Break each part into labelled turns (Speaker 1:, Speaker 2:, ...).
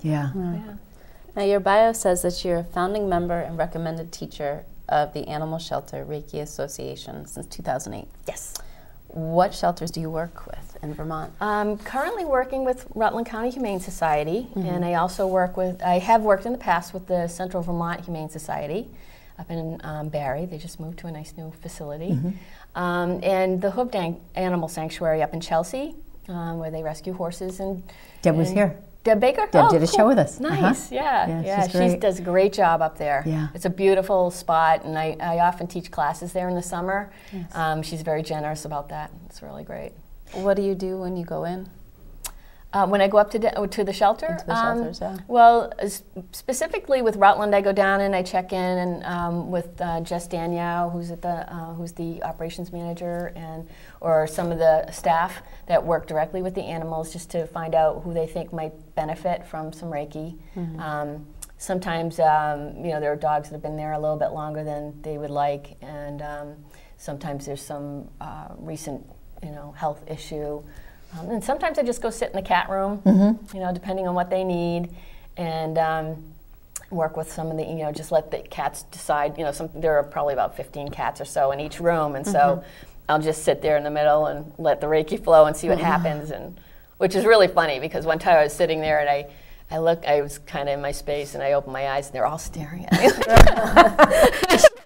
Speaker 1: Yeah.
Speaker 2: Yeah. Now, your bio says that you're a founding member and recommended teacher of the Animal Shelter Reiki Association since 2008.
Speaker 3: Yes.
Speaker 2: What shelters do you work with in Vermont?
Speaker 3: I'm currently working with Rutland County Humane Society, and I also I have worked in the past with the Central Vermont Humane Society up in Barre. They just moved to a nice new facility. And the Hooved Animal Sanctuary up in Chelsea, where they rescue horses. And
Speaker 1: Deb was here.
Speaker 3: Deb Baker?
Speaker 1: Deb did a show with us.
Speaker 3: Nice, yeah. She does a great job up there.
Speaker 1: Yeah.
Speaker 3: It's a beautiful spot, and I often teach classes there in the summer. Yes. She's very generous about that. It's really great.
Speaker 2: What do you do when you go in?
Speaker 3: When I go up to the shelter?
Speaker 2: Into the shelters, yeah.
Speaker 3: Well, specifically with Rutland, I go down and I check in and with Jess Danielle, who's the operations manager, or some of the staff that work directly with the animals, just to find out who they think might benefit from some Reiki. Sometimes, there are dogs that have been there a little bit longer than they would like, and sometimes there's some recent, health issue. And sometimes I just go sit in the cat room, depending on what they need, and work with some of the, just let the cats decide. There are probably about 15 cats or so in each room, and so I'll just sit there in the middle and let the Reiki flow and see what happens, and which is really funny, because one time I was sitting there and I was kind of in my space, and I opened my eyes and they're all staring at me.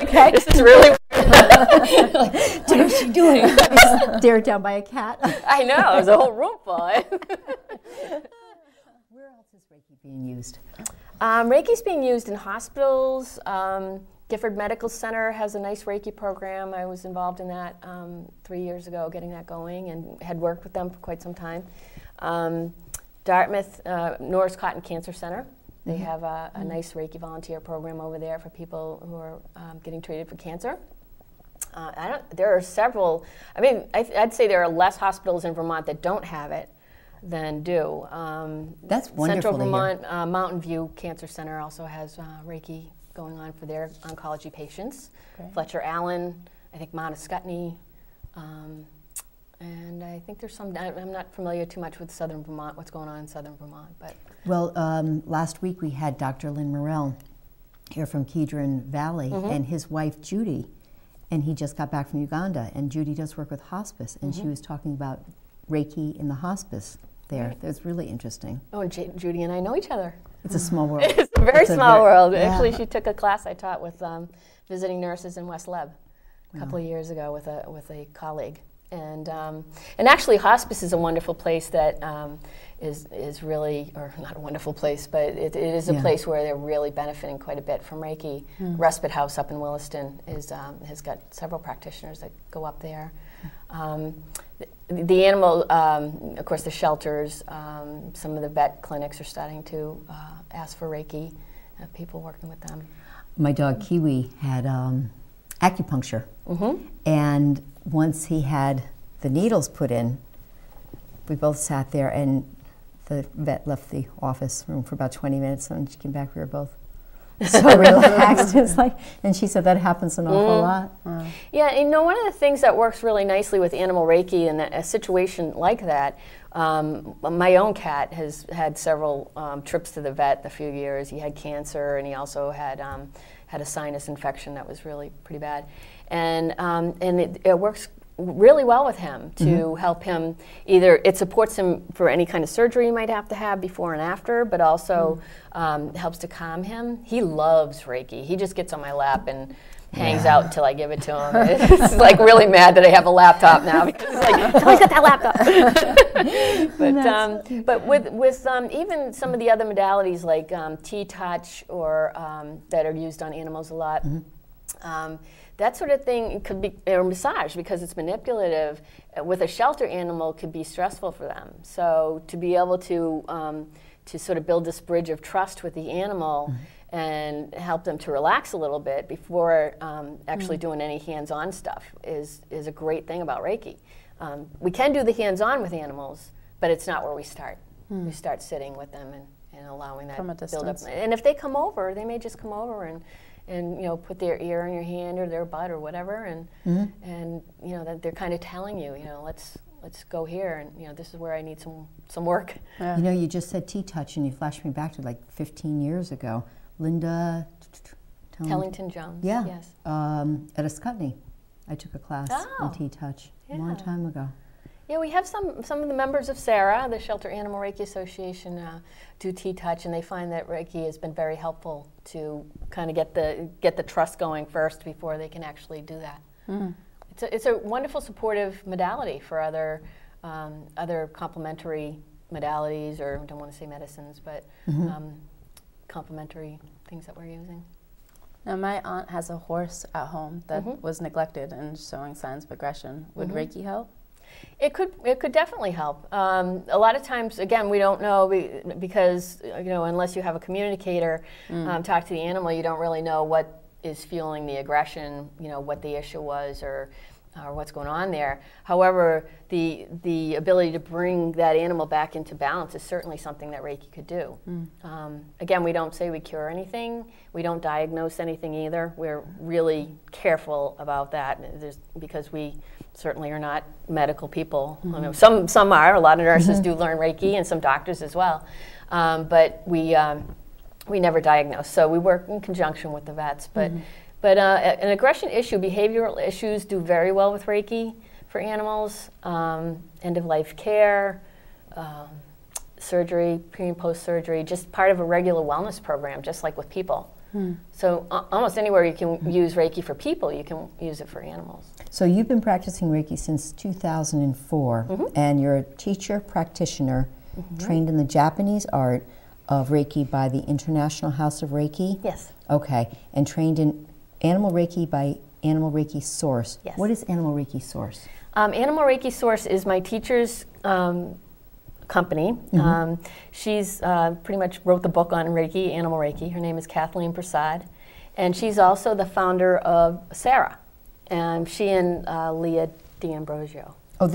Speaker 3: Okay, this is really weird.
Speaker 1: What is she doing? Stared down by a cat.
Speaker 3: I know, there's a whole room full.
Speaker 1: Where else is Reiki being used?
Speaker 3: Reiki's being used in hospitals. Gifford Medical Center has a nice Reiki program. I was involved in that 3 years ago, getting that going, and had worked with them for quite some time. Dartmouth, Norris Cotton Cancer Center. They have a nice Reiki volunteer program over there for people who are getting treated for cancer. There are several. I mean, I'd say there are less hospitals in Vermont that don't have it than do.
Speaker 1: That's wonderful.
Speaker 3: Central Vermont Mountain View Cancer Center also has Reiki going on for their oncology patients.
Speaker 2: Great.
Speaker 3: Fletcher Allen, I think Mount Ascutney, and I think there's some. I'm not familiar too much with Southern Vermont, what's going on in Southern Vermont, but.
Speaker 1: Well, last week we had Dr. Lynn Morell here from Kedron Valley, and his wife Judy, and he just got back from Uganda, and Judy does work with hospice, and she was talking about Reiki in the hospice there. Right. That's really interesting.
Speaker 3: Oh, and Judy and I know each other.
Speaker 1: It's a small world.
Speaker 3: It's a very small world. Yeah. Actually, she took a class I taught with visiting nurses in West Leb a couple of years ago with a colleague. And actually, hospice is a wonderful place that is really, or not a wonderful place, but it is a place where they're really benefiting quite a bit from Reiki. Respite House up in Williston has got several practitioners that go up there. The animal, of course, the shelters, some of the vet clinics are starting to ask for Reiki, people working with them.
Speaker 1: My dog Kiwi had acupuncture, and once he had the needles put in, we both sat there, and the vet left the office room for about 20 minutes, and she came back, we were both so relaxed. It's like, and she said that happens an awful lot.
Speaker 3: Yeah, and one of the things that works really nicely with animal Reiki in a situation like that, my own cat has had several trips to the vet a few years. He had cancer, and he also had a sinus infection that was really pretty bad. And it works really well with him to help him. Either it supports him for any kind of surgery he might have to have before and after, but also helps to calm him. He loves Reiki. He just gets on my lap and hangs out until I give it to him. It's like really mad that I have a laptop now, because it's like, he's always got that laptop. But with even some of the other modalities like T-touch or that are used on animals a lot, that sort of thing could be, or massage, because it's manipulative. With a shelter animal, could be stressful for them. So to be able to sort of build this bridge of trust with the animal and help them to relax a little bit before actually doing any hands-on stuff is a great thing about Reiki. We can do the hands-on with animals, but it's not where we start. We start sitting with them and allowing that
Speaker 2: from a
Speaker 3: build up.
Speaker 2: distance.
Speaker 3: And if they come over, they may just come over and put their ear on your hand or their butt or whatever, and that they're kind of telling you, let's go here, and this is where I need some work.
Speaker 2: Yeah.
Speaker 1: You know, you just said T-touch, and you flashed me back to like 15 years ago. Linda
Speaker 3: Tellington Jones.
Speaker 1: Yeah.
Speaker 3: Yes.
Speaker 1: At Ascutney, I took a class in T-touch a long time ago.
Speaker 3: Yeah, we have some of the members of SARA, the Shelter Animal Reiki Association, do T-touch, and they find that Reiki has been very helpful to kind of get the trust going first before they can actually do that. Mm. It's a wonderful supportive modality for other complementary modalities, or I don't want to say medicines, but complementary things that we're using.
Speaker 2: Now, my aunt has a horse at home that was neglected and showing signs of aggression. Would Reiki help?
Speaker 3: It could definitely help. A lot of times, again, we don't know because unless you have a communicator talk to the animal, you don't really know what is fueling the aggression. What the issue was or what's going on there. However, the ability to bring that animal back into balance is certainly something that Reiki could do. Again, we don't say we cure anything. We don't diagnose anything either. We're really careful about that because we certainly are not medical people. Some are. A lot of nurses do learn Reiki, and some doctors as well. But we never diagnose. So we work in conjunction with the vets. But an aggression issue, behavioral issues do very well with Reiki for animals. End-of-life care, surgery, pre and post-surgery, just part of a regular wellness program, just like with people. So almost anywhere you can use Reiki for people, you can use it for animals.
Speaker 1: So you've been practicing Reiki since 2004, and you're a teacher, practitioner, trained in the Japanese art of Reiki by the International House of Reiki?
Speaker 3: Yes.
Speaker 1: Okay, and trained in Animal Reiki by Animal Reiki Source.
Speaker 3: Yes.
Speaker 1: What is Animal Reiki Source?
Speaker 3: Animal Reiki Source is my teacher's company. She's pretty much wrote the book on Reiki, Animal Reiki. Her name is Kathleen Prasad. And she's also the founder of SARA. She and Leah D'Ambrosio.
Speaker 1: Oh,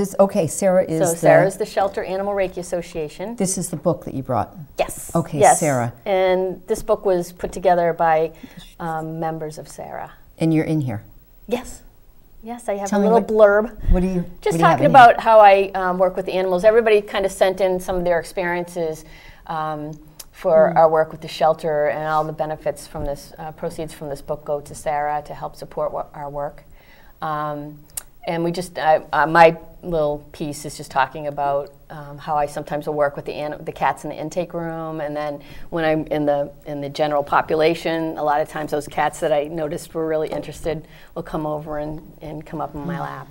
Speaker 1: Sarah is
Speaker 3: Sarah's the Shelter Animal Reiki Association.
Speaker 1: This is the book that you brought?
Speaker 3: Yes.
Speaker 1: Okay,
Speaker 3: yes.
Speaker 1: Sarah.
Speaker 3: And this book was put together by members of SARA.
Speaker 1: And you're in here?
Speaker 3: Yes. Yes, I have
Speaker 1: Tell
Speaker 3: a
Speaker 1: me
Speaker 3: little blurb.
Speaker 1: What do you
Speaker 3: Just talking about how I work with the animals. Everybody kind of sent in some of their experiences for our work with the shelter, and all the benefits from this, proceeds from this book go to SARA to help support our work. And we just, my little piece is just talking about how I sometimes will work with the cats in the intake room, and then when I'm in the general population, a lot of times those cats that I noticed were really interested will come over and come up in my lap.